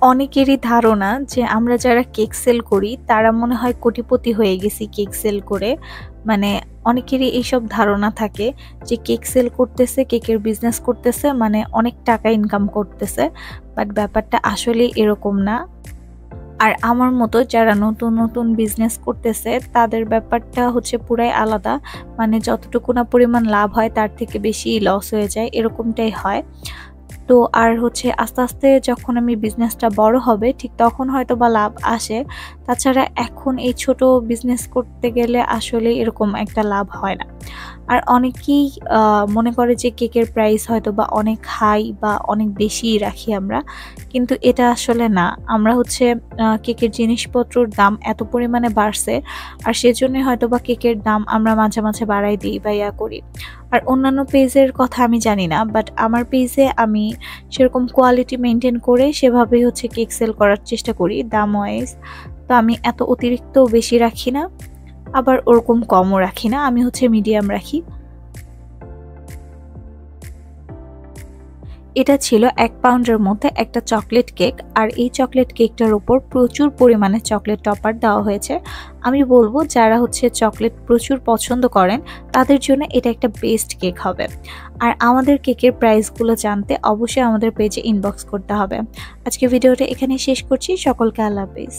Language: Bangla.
অনেকেরই ধারণা যে আমরা যারা কেক সেল করি তারা মনে হয় কোটিপতি হয়ে গেছি কেক সেল করে। মানে অনেকেরই এইসব ধারণা থাকে যে কেক সেল করতেছে, কেকের বিজনেস করতেছে মানে অনেক টাকা ইনকাম করতেছে। বাট ব্যাপারটা আসলে এরকম না। আর আমার মতো যারা নতুন নতুন বিজনেস করতেছে তাদের ব্যাপারটা হচ্ছে পুরাই আলাদা। মানে যতটুকু না পরিমাণ লাভ হয় তার থেকে বেশি লস হয়ে যায়, এরকমটাই হয়। তো আর হচ্ছে আস্তে আস্তে যখন আমি বিজনেসটা বড় হবে ঠিক তখন হয়তো বা লাভ আসে। তাছাড়া এখন এই ছোট বিজনেস করতে গেলে আসলে এরকম একটা লাভ হয় না। আর অনেকেই মনে করে যে কেকের প্রাইস হয়তো বা অনেক হাই বা অনেক বেশি রাখি আমরা, কিন্তু এটা আসলে না। আমরা হচ্ছে কেকের জিনিসপত্রের দাম এত পরিমাণে বাড়ছে, আর সেজন্য হয়তো বা কেকের দাম আমরা মাঝে মাঝে বাড়াই দিই বা ইয়া করি। আর অন্যান্য পেজের কথা আমি জানি না, বাট আমার পেজে আমি সেরকম কোয়ালিটি মেনটেন করে সেভাবেই হচ্ছে কেক সেল করার চেষ্টা করি দাম ওয়াইজ। তো আমি এত অতিরিক্ত বেশি রাখি না, আবার ওরকম কমও রাখি না, আমি হচ্ছে মিডিয়াম রাখি। এটা ছিল 1 পাউন্ডের মধ্যে একটা চকলেট কেক, আর এই চকলেট কেকটার উপর প্রচুর পরিমাণে চকলেট টপার দেওয়া হয়েছে। আমি বলবো যারা হচ্ছে চকলেট প্রচুর পছন্দ করেন তাদের জন্য এটা একটা বেস্ট কেক হবে। আর আমাদের কেকের প্রাইসগুলো জানতে অবশ্যই আমাদের পেজে ইনবক্স করতে হবে। আজকে ভিডিওটা এখানেই শেষ করছি। সকলকে আল্লাহ হাফেজ।